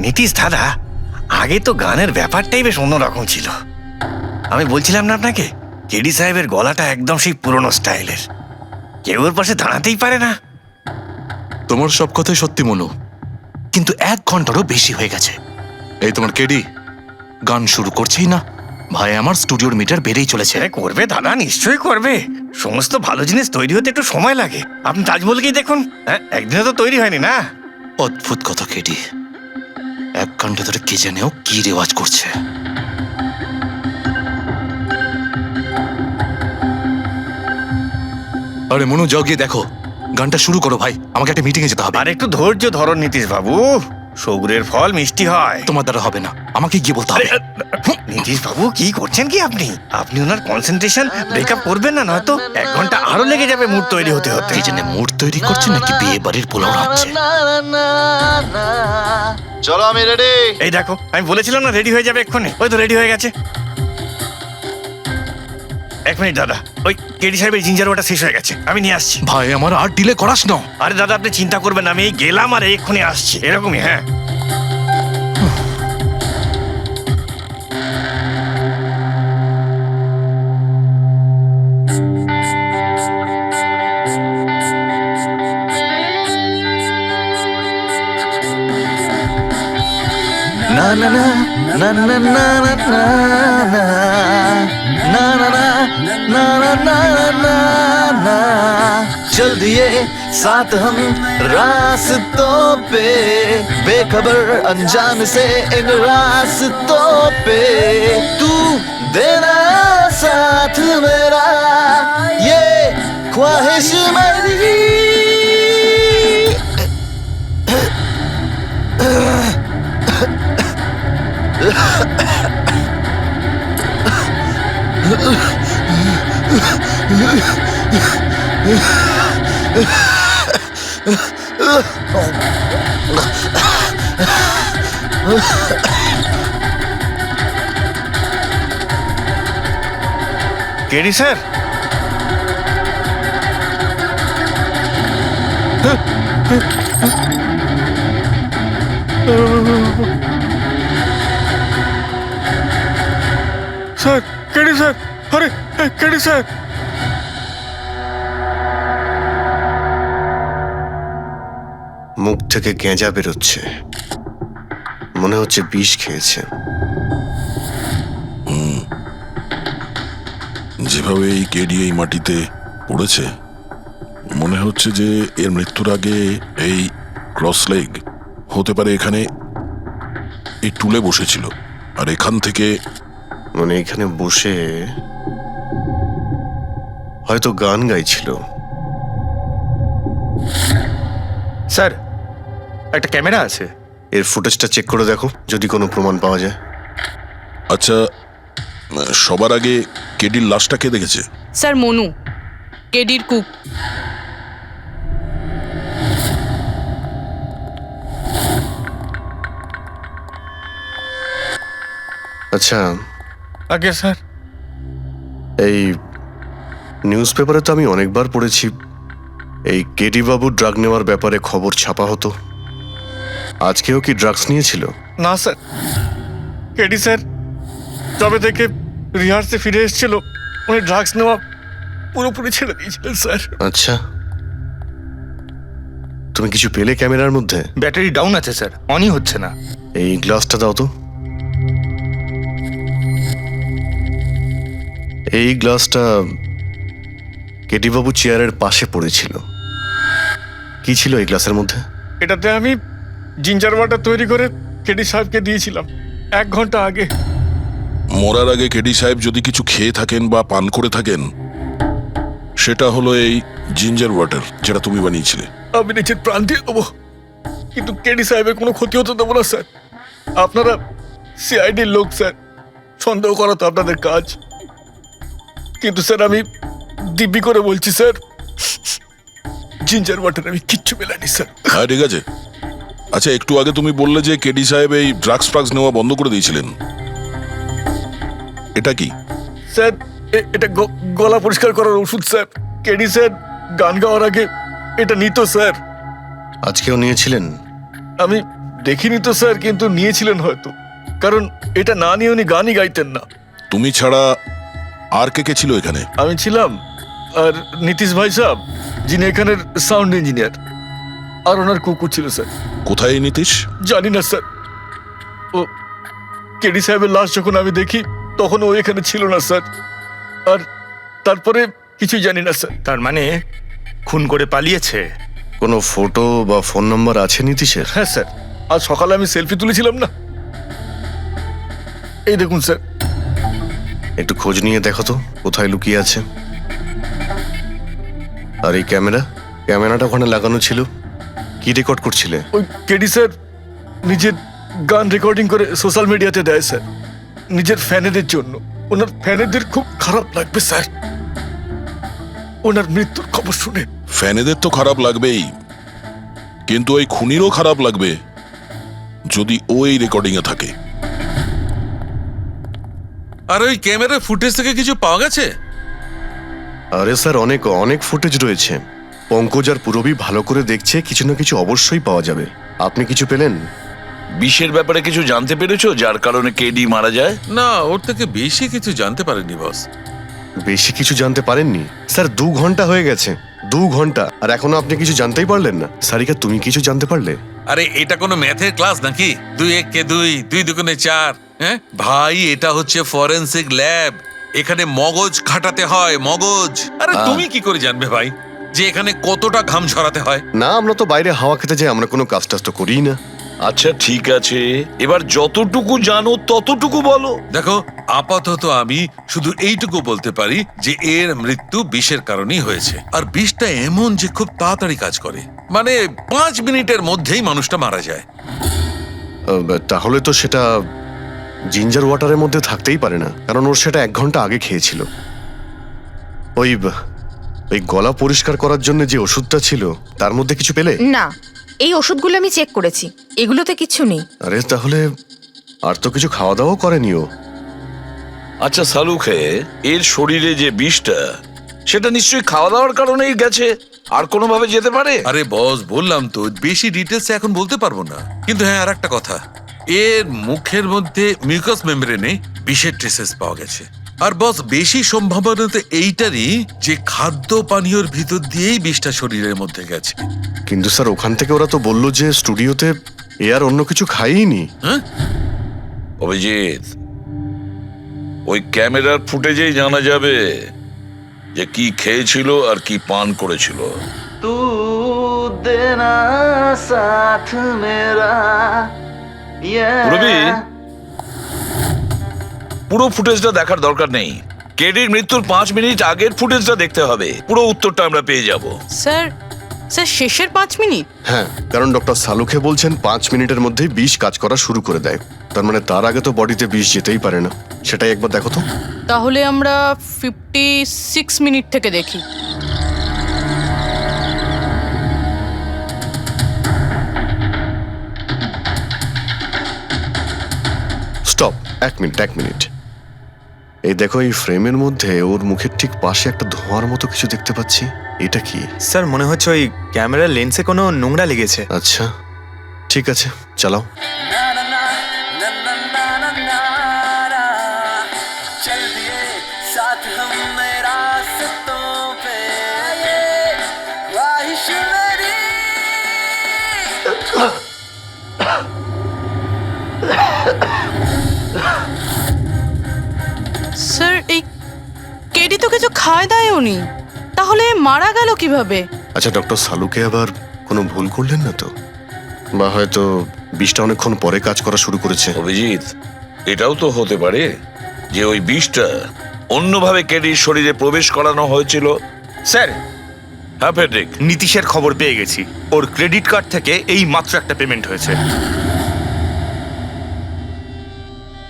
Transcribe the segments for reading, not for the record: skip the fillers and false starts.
নীতিশ দাদা, আগে তো গানের ব্যাপারটাই বেশ অন্যরকম ছিল। আমি বলছিলাম না আপনাকে, কেডি সাহেবের গলাটা একদম সেই পুরনো স্টাইলের, কেউ ওর পাশে দাঁড়াতেই পারে না। তোমার সব কথাই সত্যি মনু, কিন্তু 1 ঘন্টারও বেশি হয়ে গেছে। এই তোমার কেডি গান শুরু করছেই না। ভাই আমার স্টুডিওর মিটার বেড়েই চলেছে। করবে দাদা, নিশ্চয়ই করবে। সমস্ত ভালো জিনিস তৈরি হতে একটু সময় লাগে। আপনি তাজমহলকেই দেখুন, একদিনে তো তৈরি হয়নি না। অদ্ভুত কথা কেডি, 1 ঘন্টা ধরে কে জানেও কি রেওয়াজ করছে। আরে মনু, যাও গিয়ে দেখো, গানটা শুরু করো ভাই, আমাকে একটা মিটিং এ যেতে হবে। আর একটু ধৈর্য ধরো নীতিশ বাবু, সৌগুরের ফল মিষ্টি হয়। তোমার দ্বারা হবে না, আমাকে গিয়ে বলতে হবে। নীতিশ বাবু, কি করছেন কি আপনি? আপনি ওনার কনসেন্ট্রেশন ব্রেকআপ করবেন না, নয়তো 1 ঘন্টা আরো লেগে যাবে মুড তৈরি হতে হতে। এই জন্য মুড তৈরি করছে নাকি বিয়ে বাড়ির পোলাও রাখছে? চলো আমি রেডি। এই দেখো, আমি বলেছিলাম না রেডি হয়ে যাবে এক্ষুনি। ওই তো রেডি হয়ে গেছে। 1 মিনিট দাদা, ওই কেডি সাহেবের জিঞ্জার ওটা শেষ হয়ে গেছে, আমি নিয়ে আসছি। ভাই আমার আর ডিলে করাস না। আরে দাদা, আপনি চিন্তা করবেন না, আমি এই গেলাম আর এক্ষুনি আসছি, এরকমই। হ্যাঁ, না না না না না না না না না না ना ना ना ना ना चल दिए साथ हम रास्तों पे, बेखबर अनजान से इन रास्तों पे, तू देना साथ मेरा, ये ख्वाहिश मेरी। KD sir, sir, KD sir, আরে কেডি স্যার। মুখ থেকে গেঁজা বেরোচ্ছে, মনে হচ্ছে বিষ খেয়েছে। যেভাবে এই কেডি এই মাটিতে পড়েছে, মনে হচ্ছে যে এর মৃত্যুর আগে এই ক্রস লেগ হতে পারে এখানে এই টুলে বসেছিল, আর এখান থেকে মানে এখানে বসে হয়তো গান গাইছিল। স্যার, একটা ক্যামেরা আছে, এর ফুটেজটা চেক করে দেখো, যদি কোনো প্রমাণ পাওয়া যায়। আচ্ছা, সবার আগে কেডির লাশটা কে দেখেছে? স্যার, মনু, কেডির কুক। আচ্ছা, আগে স্যার, এই নিউজ পেপারে তো আমি অনেকবার পড়েছি এই কেডি বাবু ড্রাগ নেওয়ার ব্যাপারে খবর ছাপা হতো। আজকেও কি ড্রাগস নিয়েছিল? না স্যার, কেডি স্যার তবে থেকে রিহার্সে ফিরে এসেছিল, উনি ড্রাগস নেওয়া পুরোপুরি ছেড়ে দিয়েছিলেন স্যার। আচ্ছা, তুমি কিছু পেলে ক্যামেরার মধ্যে? ব্যাটারি ডাউন আছে স্যার, অনই হচ্ছে না। এই গ্লাসটা দাও তো। এই গ্লাসটা কেডি বাবু চেয়ারের পাশে পড়েছিল। কি ছিল এই গ্লাসের মধ্যে? এটাতে আমি জিঞ্জার ওয়াটার তৈরি করে কেডি সাহেবকে দিয়েছিলাম 1 ঘন্টা আগে। মরার আগে কেডি সাহেব যদি কিছু খেয়ে থাকেন বা পান করে থাকেন, সেটা হলো এই জিঞ্জার ওয়াটার, যেটা তুমি বানিয়েছিলে। আমি নিজের প্রাণ দিয়ে দেবো, কিন্তু কেডি সাহেবের কোনো ক্ষতি হতে দেবো না স্যার। আপনারা সিআইডির লোক স্যার, সন্দেহ করা তো আপনাদের কাজ, কিন্তু স্যার আমি দিব্যি করে বলছি স্যার, জিঞ্জার ওয়াটার আমি কিচ্ছু মেলাইনি স্যার। হ্যাঁ, ঠিক আছে। আচ্ছা, একটু আগে তুমি বললে যে কেডি সাহেব এই ড্রাগস ফ্রাগস নেওয়া বন্ধ করে দিয়েছিলেন, এটা কি? স্যার, এটা গলা পরিষ্কার করার ওষুধ স্যার। কেডি স্যার গান গাওয়ার আগে এটা নিত স্যার। আজকেও নিয়েছিলেন? আমি দেখিনি তো স্যার, কিন্তু নিয়েছিলেন হয়তো, কারণ এটা না নিয়ে উনি গানই গাইতেন না। তুমি ছাড়া আর কে কে ছিল এখানে? আমি ছিলাম, আর নীতিশ ভাই সাহেব যিনি এখানের সাউন্ড ইঞ্জিনিয়ার, আর ওনার কুকুর ছিল স্যার। কোথায় এই নীতিশ? জানি না স্যার, ও কেডি সাহেবের লাশ যখন আমি দেখি তখন ও এখানে ছিল না স্যার, আর তারপরে কিছুই জানি না স্যার। তার মানে খুন করে পালিয়েছে? কোনো ফটো বা ফোন নাম্বার আছে নীতিশের? হ্যাঁ স্যার, আজ সকালে আমি সেলফি তুলেছিলাম না, এই দেখুন স্যার। একটু খোঁজ নিয়ে দেখো তো কোথায় লুকিয়ে আছে। আর এই ক্যামেরাটা ওখানে লাগানো ছিল, কি রেকর্ড করছিলে? ওই কেডি স্যার নিজের গান রেকর্ডিং করে সোশ্যাল মিডিয়াতে দেয় স্যার, নিজের ফ্যানেদের জন্য। ওনার ফ্যানেদের খুব খারাপ লাগবে স্যার ওনার মৃত্যুর খবর শুনে। ফ্যানেদের তো খারাপ লাগবেই, কিন্তু ওই খুনিরও খারাপ লাগবে যদি ও এই রেকর্ডিং এ থাকে। আর ওই ক্যামেরার ফুটেজ থেকে কিছু পাওয়া গেছে? আরে স্যার, অনেক অনেক ফুটেজ রয়েছে। পঙ্কজ আর পুরবী ভালো করে দেখছে, কিছু না কিছু অবশ্যই পাওয়া যাবে। আপনি কিছু পেলেন? বিষের ব্যাপারে কিছু জানতে পেরেছো যার কারণে কেডি মারা যায়? না, ওর থেকে বেশি কিছু জানতে পারেনি বস। বেশি কিছু জানতে পারেননি স্যার? 2 ঘন্টা হয়ে গেছে, 2 ঘন্টা, আর এখনো আপনি কিছু জানতেই পারলেন না। সারিকা, তুমি কিছু জানতে পারলে? আরে এটা কোনো ম্যাথের ক্লাস নাকি? 2 × 1 = 2, 2 × 2 = 4। হ্যাঁ ভাই, এটা হচ্ছে ফরেনসিক ল্যাব, এখানে মগজ খাটাতে হয়, মগজ। আরে তুমি কি করে জানবে ভাই যে এখানে কতটা ঘাম ঝরাতে হয়? না, আমরা তো বাইরে হাওয়া খেতে যাই, আমরা কোনো কাজ টাজ তো করিই না। আচ্ছা ঠিক আছে, এবার যতটুকু জানো ততটুকু বলো। দেখো, আপাতত আমি শুধু এইটুকু বলতে পারি যে এর মৃত্যু বিষের কারণেই হয়েছে। আর বিষটা এমন যে খুব তাড়াতাড়ি কাজ করে, মানে 5 মিনিটের মধ্যেই মানুষটা মারা যায়। তাহলে তো সেটা জিঞ্জার ওয়াটারের মধ্যে থাকতেই পারে না, কারণ ওর সেটা 1 ঘন্টা আগে খেয়েছিল। ওই গলা পরিষ্কার করার জন্য যে ওষুধটা ছিল তার মধ্যে কিছু পেলে? না, এই ওষুধগুলো আমি চেক করেছি, এগুলোতে কিচ্ছু নেই। আরে তাহলে আর তো কিছু খাওয়া দাওয়া করেনি ও। আচ্ছা সালুখে, এর শরীরে যে বিষটা, সেটা নিশ্চয়ই খাওয়া দাওয়ার কারণেই গেছে, আর কোনোভাবে যেতে পারে? আরে বস, বললাম তো বেশি ডিটেলস এখন বলতে পারবো না। কিন্তু হ্যাঁ, আর একটা কথা, এর মুখের মধ্যে মিউকাস মেমব্রেনে বিষের ট্রেসেস পাওয়া গেছে। আর বস, বেশি সম্ভাবনা তো এইটারই যে খাদ্য পানীয়র ভিতর দিয়েই বিষটা শরীরের মধ্যে গেছে। কিন্তু স্যার, ওখান থেকে ওরা তো বললো যে স্টুডিওতে এ আর অন্য কিছু খাইনি। হ্যাঁ, অভিজিৎ, ওই ক্যামেরার ফুটেজেই জানা যাবে যে কি খেয়েছিল আর কি পান করেছিল। তু দেনা সাথ মেরা। পুরবী, পুরো ফুটেজটা দেখার দরকার নেই, কেডির মৃত্যুর 5 মিনিট আগের ফুটেজটা দেখতে হবে। পুরো উত্তরটা আমরা পেয়ে যাব। স্যার, শেষের 5 মিনিট? হ্যাঁ, কারণ ডক্টর সালুখে বলছেন 5 মিনিটের মধ্যেই বিষ কাজ করা শুরু করে দেয়। তার মানে তার আগে তো বডিতে বিষ যেতেই পারে না। সেটাই একবার দেখো তো। তাহলে আমরা 56 মিনিট থেকে দেখি। Stop, 1 minute. এই দেখো, এই ফ্রেমের মধ্যে ওর মুখের ঠিক পাশে একটা ধোঁয়ার মতো কিছু দেখতে পাচ্ছি। এটা কি? স্যার, মনে হচ্ছে ওই ক্যামেরার লেন্সে কোনো নোংরা লেগেছে। আচ্ছা ঠিক আছে, চালাও। স্যার, এই কেডি তো কিছু খায় দায়ও নি, তাহলে মারা গেল কিভাবে? আচ্ছা, ডক্টর সালুকে আবার কোনো ভুল করলেন না তো? বা হয়তো বিষটা অনেকক্ষণ পরে কাজ করা শুরু করেছে। অভিজিৎ, এটাও তো হতে পারে যে ওই বিষটা অন্যভাবে কেডির শরীরে প্রবেশ করানো হয়েছিল। স্যার, হ্যাঁ ফেডরিক, নীতিশের খবর পেয়ে গেছি। ওর ক্রেডিট কার্ড থেকে এই মাত্র একটা পেমেন্ট হয়েছে।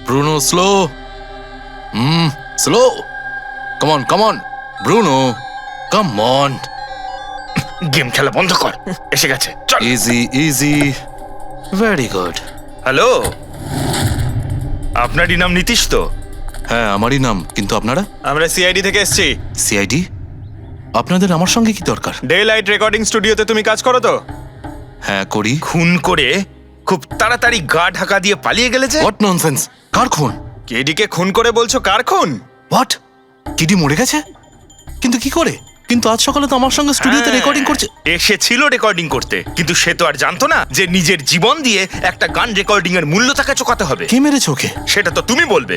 Bruno, slow. Slow. Come on Bruno, come on. Game খেলা বন্ধ কর, এসে গেছে, চল। Easy, very good. হ্যালো, আপনারই নাম নীতিশ তো? হ্যাঁ, আমারই নাম। কিন্তু আপনারা? আমরা সিআইডি থেকে এসেছি। সিআইডি? আপনাদের আমার সঙ্গে কি দরকার? ডে লাইট রেকর্ডিং স্টুডিওতে তুমি কাজ করো তো? হ্যাঁ, করি। খুন করে খুব তাড়াতাড়ি গা ঢাকা দিয়ে পালিয়ে গেলে যে? What nonsense! কার খুন? কেডিকে খুন করে বলছো কার খুন? হোয়াট? কেডি মরে গেছে? কিন্তু কি করে? কিন্তু আজ সকালে তো আমার সঙ্গে স্টুডিওতে হ্যাঁ, রেকর্ডিং করছে। এসেছিল রেকর্ডিং করতে, কিন্তু সে তো আর জানতো না যে নিজের জীবন দিয়ে একটা গান রেকর্ডিং এর মূল্য তাকে চোকাতে হবে। কে মেরেছে ওকে? সেটা তো তুমি বলবে,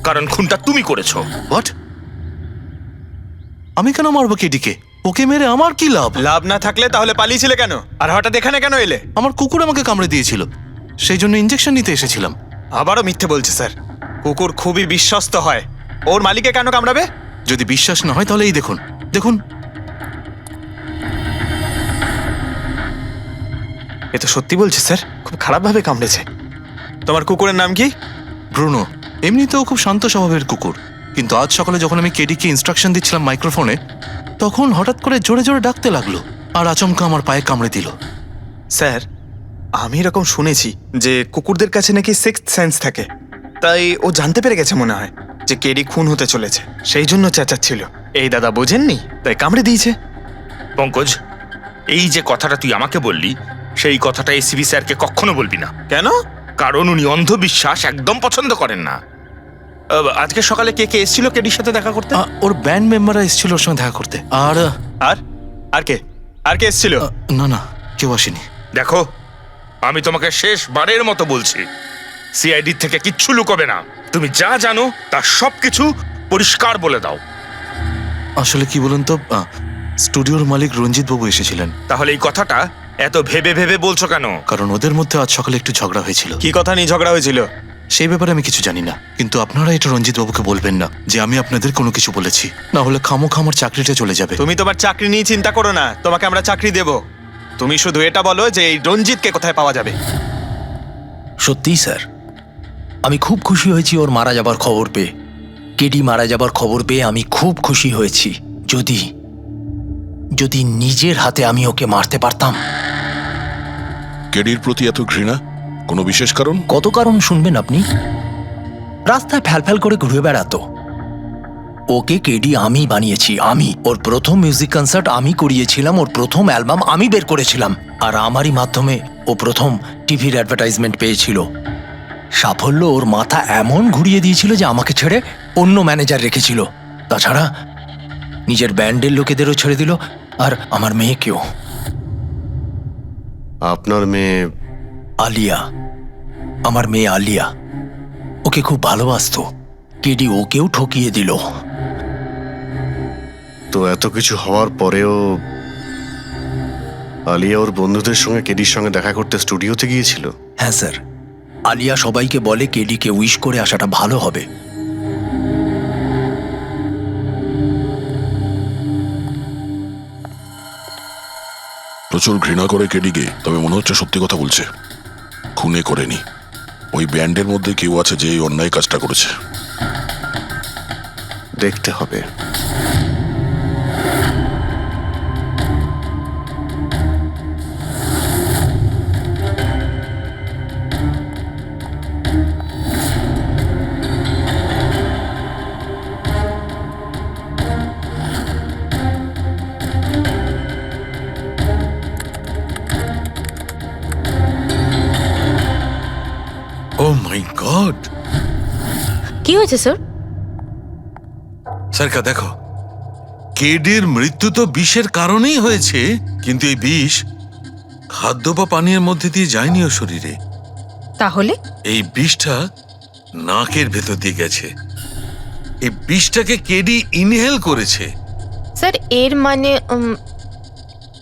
কারণ খুনটা তুমি করেছো। হোয়াট? আমি কেন মারবো কেডিকে? ওকে মেরে আমার কি লাভ? লাভ না থাকলে তাহলে পালিয়েছিলে কেন? আর হঠাৎ এখানে কেন এলে? আমার কুকুর আমাকে কামড়ে দিয়েছিল, সেই জন্য ইনজেকশন নিতে এসেছিলাম। আবারও মিথ্যে বলছে স্যার। কুকুর খুবই বিশ্বস্ত হয়। ওর মালিককে কেন কামড়াবে? যদি বিশ্বাস না হয় তাহলে এই দেখুন, দেখুন। এ তো সত্যি বলছে স্যার, খুব খারাপভাবে কামড়েছে। তোমার কুকুরের নাম কি? ব্রুনো। এমনিতেও খুব শান্ত স্বভাবের কুকুর, কিন্তু আজ সকালে যখন আমি কেডিকে ইনস্ট্রাকশন দিচ্ছিলাম মাইক্রোফোনে, তখন হঠাৎ করে জোরে জোরে ডাকতে লাগলো আর আচমকা আমার পায়ে কামড়ে দিল। স্যার, আমি এরকম শুনেছি যে কুকুরদের কাছে নাকি সিক্সথ সেন্স থাকে। তাই ও জানতে পেরে গেছে মনে হয় যে কেডি খুন হতে চলেছে, সেই জন্য চেঁচাচ্ছিল। এই দাদা বোঝেননি, তাই কামড়ে দিয়েছে। পঙ্কজ, এই যে কথাটা তুই আমাকে বললি, সেই কথাটা এসিবি স্যারকে কখনো বলবি না। কেন? কারণ উনি অন্ধবিশ্বাস একদম পছন্দ করেন না। আজকে সকালে কে কে এসেছিল কেডির সাথে দেখা করতে? ওর ব্যান্ড মেম্বাররা এসেছিল ওর সঙ্গে দেখা করতে। আর আর আর কে? আর কে এসেছিল? না না, কেউ আসেনি। দেখো, আমি তোমাকে শেষবারের মতো বলছি, সিআইডি থেকে কিচ্ছু লুকোবে না। তুমি যা জানো তার সবকিছু পরিষ্কার বলে দাও। আসলে কি বলুন তো, স্টুডিওর মালিক রঞ্জিত বাবু এসেছিলেন। তাহলে এই কথাটা এত ভেবে ভেবে বলছো কেন? কারণ ওদের মধ্যে আজ সকালে একটু ঝগড়া হয়েছিল। কি কথা নিয়ে ঝগড়া হয়েছিল? সেই ব্যাপারে আমি কিছু জানি না, কিন্তু আপনারা এটা রঞ্জিত বাবুকে বলবেন না যে আমি আপনাদের কোনো কিছু বলেছি, না হলে খামোখা আমার চাকরিটা চলে যাবে। তুমি তোমার চাকরি নিয়ে চিন্তা করো না, তোমাকে আমরা চাকরি দেব। তুমি শুধু এটা বলো যে এই রঞ্জিতকে কোথায় পাওয়া যাবে। সত্যিই স্যার, আমি খুব খুশি হয়েছি ওর মারা যাবার খবর পেয়ে। কেডি মারা যাবার খবর পেয়ে আমি খুব খুশি হয়েছি। যদি যদি নিজের হাতে আমি ওকে মারতে পারতাম। কেডির প্রতি এত ঘৃণা, কোনো বিশেষ কারণ? কত কারণ শুনবেন আপনি? রাস্তায় ফ্যালফ্যাল করে ঘুরে বেড়াতো। ওকে কেডি আমি বানিয়েছি, আমি। ওর প্রথম মিউজিক কনসার্ট আমি করিয়েছিলাম, ওর প্রথম অ্যালবাম আমি বের করেছিলাম, আর আমারই মাধ্যমে ও প্রথম টিভির অ্যাডভার্টাইজমেন্ট পেয়েছিল। সাফল্য ওর মাথা এমন ঘুরিয়ে দিয়েছিল যে আমাকে ছেড়ে অন্য ম্যানেজার রেখেছিল। তাছাড়া নিজের ব্যান্ডের লোকেদেরও ছেড়ে দিল, আর আমার মেয়েকেও। আপনার মেয়ে? আলিয়া, আমার মেয়ে আলিয়া। ওকে খুব ভালোবাসতো। কেডি ওকেও ঠকিয়ে দিল। তো এত কিছু হওয়ার পরেও আলিয়া ওর বন্ধুদের সঙ্গে কেডির সঙ্গে দেখা করতে স্টুডিওতে গিয়েছিল? হ্যাঁ স্যার, আলিয়া সবাইকে বলে কেডিকে উইশ করে আসাটা ভালো হবে। প্রচুর ঘৃণা করে কেডিকে, তবে মনে হচ্ছে সত্যি কথা বলছে। খুনে করেনি। ওই ব্যান্ডের মধ্যে কেউ আছে যে এই অন্যায় কাজটা করেছে। দেখতে হবে। ও মাই গড! কি হয়েছে স্যার? সরকার দেখো, কেডির মৃত্যু তো বিষের কারণেই হয়েছে, কিন্তু এই বিষ খাদ্য বা পানীয়ের মধ্যে দিয়ে যায়নি ওর শরীরে। তাহলে এই বিষটা নাকের ভেতর দিয়ে গেছে। এই বিষটাকে কেডি ইনহেল করেছে। স্যার, এর মানে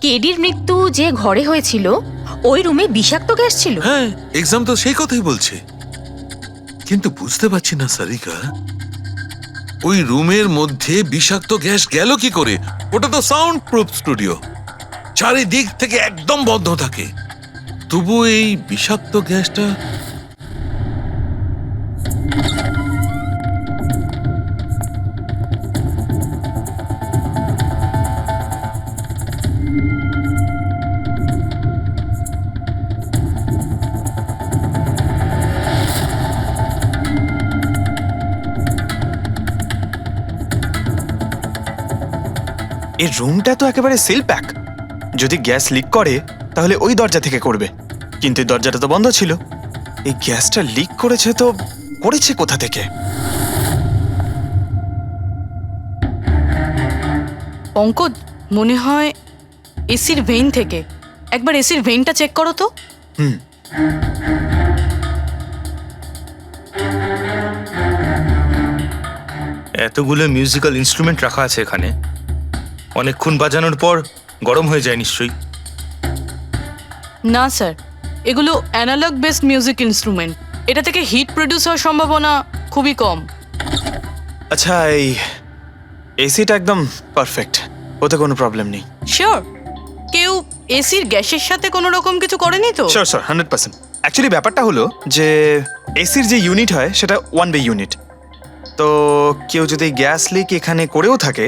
কেডির মৃত্যু যে ঘরে হয়েছিল ওই রুমে বিষাক্ত গ্যাস ছিল? হ্যাঁ, এক্সাম তো সেই কথাই বলছে, কিন্তু বুঝতে পারছি না সারিকা, ওই রুমের মধ্যে বিষাক্ত গ্যাস গেল কি করে? ওটা তো সাউন্ড প্রুফ স্টুডিও, চারিদিক থেকে একদম বন্ধ থাকে, তবু এই বিষাক্ত গ্যাসটা। এই রুমটা তো একেবারে সিল প্যাক। যদি গ্যাস লিক করে তাহলে ওই দরজা থেকে করবে। কিন্তু এই দরজাটা তো বন্ধ ছিল। এই গ্যাসটা লিক করেছে তো করেছে কোথা থেকে? পঙ্কজ, মনে হয় এসির ভেইন থেকে। একবার এসির ভেইনটা চেক করো তো। এতগুলো মিউজিক্যাল ইনস্ট্রুমেন্ট রাখা আছে এখানে, অনেকক্ষণ বাজানোর পর গরম হয়ে যায় নিশ্চয়ই। না স্যার, এগুলো অ্যানালগ বেসড মিউজিক ইনস্ট্রুমেন্ট। এটা থেকে হিট প্রডিউস হওয়ার সম্ভাবনা খুবই কম। আচ্ছা, এই এসিটা একদম পারফেক্ট, ওতে কোনো প্রবলেম নেই? শিওর? কেউ এসির গ্যাসের সাথে কোনো রকম কিছু করেনি তো? Sure sir, 100%। অ্যাকচুয়ালি ব্যাপারটা হলো যে এসির যে ইউনিট হয় সেটা 1 বে ইউনিট। তো কেউ যদি গ্যাস লিক এখানে করেও থাকে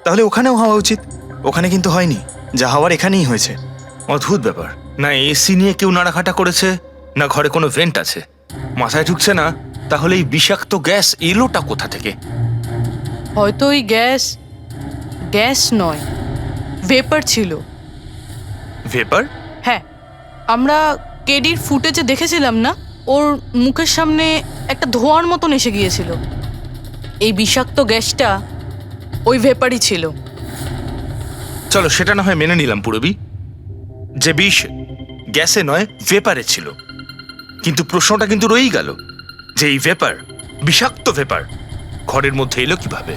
তাহলে ওখানেও হওয়া উচিত। ওখানে কিন্তু হয়নি, যা হওয়ার এখানেই হয়েছে। অদ্ভুত ব্যাপার, না এসি নিয়ে কেউ নাড়াঘাটা করেছে, না ঘরে কোনো ভেন্ট আছে। মাথায় ঢুকছে না তাহলে এই বিষাক্ত গ্যাস এলোটা কোথা থেকে? হয়তো ওই গ্যাস নয়, ভেপার ছিল। ভেপার? হ্যাঁ, আমরা কেডির ফুটেজে দেখেছিলাম না, ওর মুখের সামনে একটা ধোঁয়ার মতন এসে গিয়েছিল। এই বিষাক্ত গ্যাসটা ওই ভেপারই ছিল। চলো সেটা না হয় মেনে নিলাম পুরবি, যে বিষ গ্যাসে নয় ভেপারে ছিল। কিন্তু প্রশ্নটা কিন্তু রয়েই গেল যে এই ভেপার, বিষাক্ত ভেপার ঘরের মধ্যে এলো কিভাবে?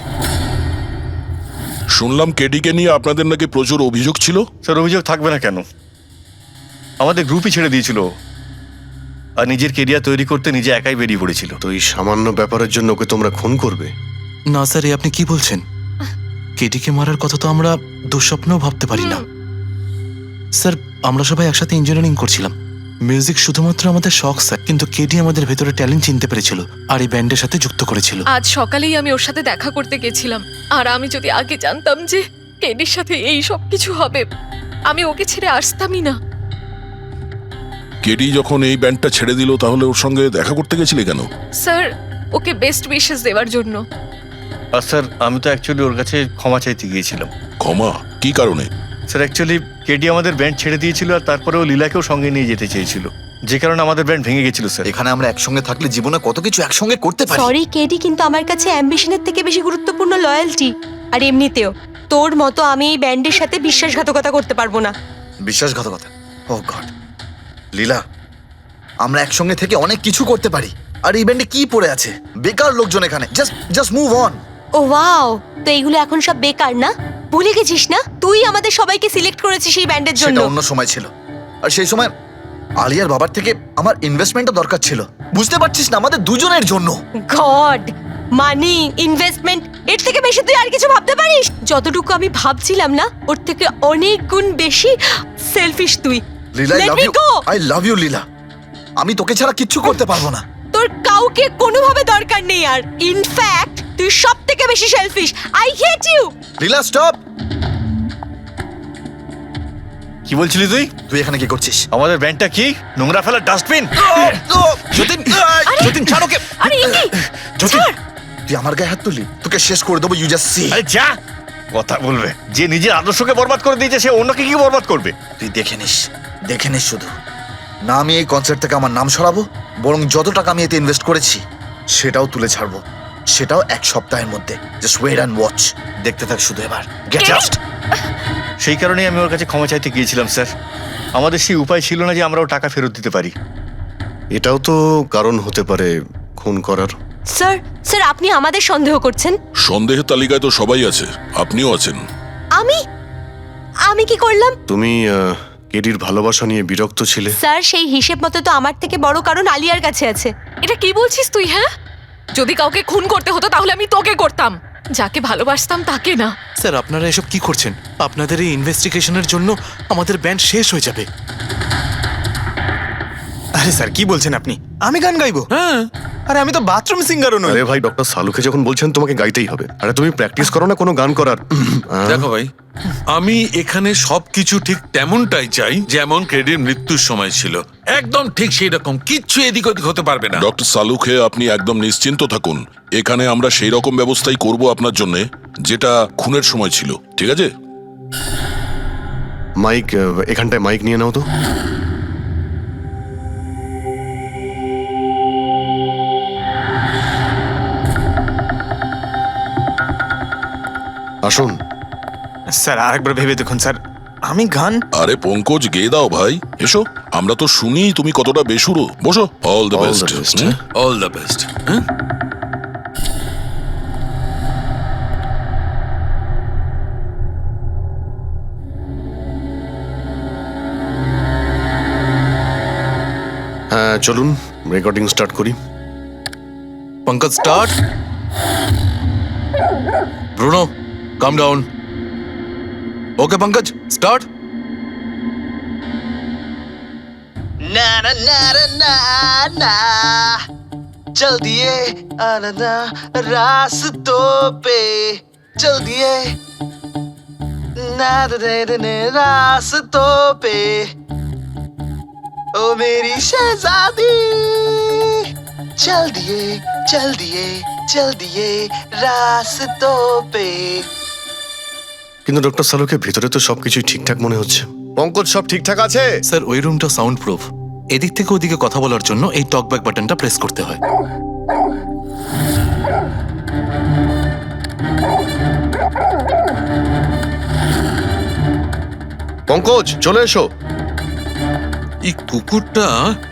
শুনলাম কেডিকে নিয়ে আপনাদের নাকি প্রচুর অভিযোগ ছিল। স্যার, অভিযোগ থাকবে না কেন? আমাদের গ্রুপই ছেড়ে দিয়েছিল, আর নিজের কেরিয়ার তৈরি করতে নিজে একাই বেরিয়ে পড়েছিল। তো এই সামান্য ব্যাপারের জন্য ওকে তোমরা খুন করবে? না স্যার, এ আপনি কি বলছেন? কেডিকে মারার কথা তো আমরা দুঃস্বপ্নেও ভাবতে পারি না। স্যার, আমরা সবাই একসাথে ইঞ্জিনিয়ারিং করছিলাম। মিউজিক শুধুমাত্র আমাদের শখ স্যার, কিন্তু কেডি আমাদের ভেতরে ট্যালেন্ট চিনতে পেরেছিল আর এই ব্যান্ডের সাথে যুক্ত করেছিল। আজ সকালেই আমি ওর সাথে দেখা করতে গেছিলাম, আর আমি যদি আগে জানতাম যে কেডির সাথে এই সব কিছু হবে, আমি ওকে ছেড়ে আসতামই না। কেডি যখন এই ব্যান্ডটা ছেড়ে দিল তাহলে ওর সঙ্গে দেখা করতে গেছিলে কেন? স্যার, ওকে বেস্ট উইশেস দেওয়ার জন্য। আর স্যার, আমি তো অ্যাকচুয়ালি ওর কাছে ক্ষমা চাইতে গিয়েছিলাম। ক্ষমা? কি কারণে? স্যার, অ্যাকচুয়ালি কেডি আমাদের ব্যান্ড ছেড়ে দিয়েছিল, আর তারপরেও লীলাকেও সঙ্গে নিয়ে যেতে চেয়েছিল, যে কারণে আমাদের ব্যান্ড ভেঙে গেছিল স্যার। এখানে আমরা একসঙ্গে থাকলে জীবনে কত কিছু একসঙ্গে করতে পারি। সরি কেডি, কিন্তু আমার কাছে অ্যাম্বিশনের থেকে বেশি গুরুত্বপূর্ণ লয়্যালটি। আর এমনিতেও তোর মতো আমি এই ব্যান্ডের সাথে বিশ্বাসঘাতকতা করতে পারবো না। বিশ্বাসঘাতকতা? ও গড, লীলা, আমরা একসঙ্গে থেকে অনেক কিছু করতে পারি। আর এই ব্যান্ডে কি পড়ে আছে? বেকার লোকজন এখানে। Just move on. Oh wow, তো এইগুলো এখন সব বেকার না? ভুলে গেছিস না তুই আমাদের সবাইকে সিলেক্ট করেছিস এই ব্যান্ডের জন্য? সেটা অন্য সময় ছিল, আর সেই সময় আলিয়ার বাবার থেকে আমার ইনভেস্টমেন্টও দরকার ছিল। বুঝতে পারছিস না, আমাদের দুজনের জন্য। গড, মানি, ইনভেস্টমেন্ট, এর থেকে বেশি তুই আর কিছু ভাবতে পারিস? যতটুকু আমি ভাবছিলাম না, ওর থেকে অনেক গুণ বেশি সেলফিশ তুই। Leela, Let me go! I love you Leela. আমি তোকে ছাড়া কিচ্ছু করতে পারবো না। তোর কাউকে কোনোভাবে দরকার নেই আর। ইনফ্যাক্ট তুই সব থেকে বেশি selfish. I hate you. Leela, stop. কি বলছিলি তুই? তুই এখানে কি করছিস? আমাদের ব্যান্ডটা কি নোংরা ফেলার ডাস্টবিন? যতীন, যতীন ছাড় ওকে। আরে ইনি, যতীন, তুই আমার গায়ে হাত তুললি, তোকে শেষ করে দেবো। You just see. আরে যা, কথা বলবে। যে নিজের আদর্শকে বরবাদ করে দিয়েছে, সে অন্যকে কি বরবাদ করবে? তুই দেখে নিস শুধু। না আমি এই কনসার্ট থেকে আমার নাম সরাবো, বরং যত টাকা আমি এতে ইনভেস্ট করেছি সেটাও তুলে ছাড়বো, সেটাও 1 সপ্তাহের মধ্যে। Just wait and watch. দেখতে থাক শুধু এবার। Get out. সেই কারণেই আমি ওর কাছে ক্ষমা চাইতে গিয়েছিলাম স্যার। আমাদের সেই উপায় ছিল না যে আমরাও টাকা ফেরত দিতে পারি। এটাও তো কারণ হতে পারে খুন করার। স্যার আপনি আমাদের সন্দেহ করছেন? সন্দেহের তালিকায় তো সবাই আছে, আপনিও আছেন। আমি কি করলাম? তুমি কেডির ভালোবাসা নিয়ে বিরক্ত ছিলে। স্যার, সেই হিসেব মতো তো আমার থেকে বড় কারণ আলিয়ার কাছে আছে। এটা কি বলছিস তুই? হ্যাঁ, যদি কাউকে খুন করতে হতো তাহলে আমি তোকে করতাম, যাকে ভালোবাসতাম তাকে না। স্যার, আপনারা এসব কি করছেন? আপনাদের এই ইনভেস্টিগেশনের জন্য আমাদের ব্যান্ড শেষ হয়ে যাবে। আরে স্যার, কি বলছেন আপনি? আমি গান গাইবো? হ্যাঁ। আরে আমি তো বাথরুম সিঙ্গারও নই। আরে ভাই, ডক্টর সালুকে যখন বলছেন তোমাকে গাইতেই হবে। আরে তুমি প্র্যাকটিস করো না কোনো গান করার? দেখো ভাই, আমি এখানে সবকিছু ঠিক তেমনটাই চাই যেমন কেডির মৃত্যুর সময় ছিল। একদম ঠিক সেই রকম, কিচ্ছু এদিক ওদিক হতে পারবে না। ডক্টর সালুখে, আপনি একদম নিশ্চিন্ত থাকুন। এখানে আমরা সেই রকম ব্যবস্থাই করব আপনার জন্য, যেটা খুনের সময় ছিল। ঠিক আছে? মাইক, এখানটায় মাইক নিয়ে নাও তো। আসুন। স্যার আরেকবার ভেবে দেখুন স্যার, আমি গান আরে পঙ্কজ গেয়ে দাও ভাই, এসো। আমরা তো শুনি তুমি কতটা বেসুরো। বসো। All the All best. the best. All the best. হ্যাঁ হ্যাঁ চলুন রেকর্ডিং স্টার্ট করি। Pankaj start. Bruno come down. Okay Pankaj start. ना ना ना ना ना चल दिए आना रास्तों पे चल दिए ना दे रास्तों पे ओ मेरी शहजादी चल दिए चल दिए चल दिए रास्तों पे। কিন্তু ডক্টর সালুকে ভিতরে তো সবকিছুই ঠিকঠাক মনে হচ্ছে। পঙ্কজ সব ঠিকঠাক আছে? স্যার ওই রুমটা সাউন্ড প্রুফ। এদিক থেকে ওদিকে কথা বলার জন্য এই টকব্যাক বাটনটা প্রেস করতে হয়। পঙ্কজ চলে এসো। এই কুকুরটা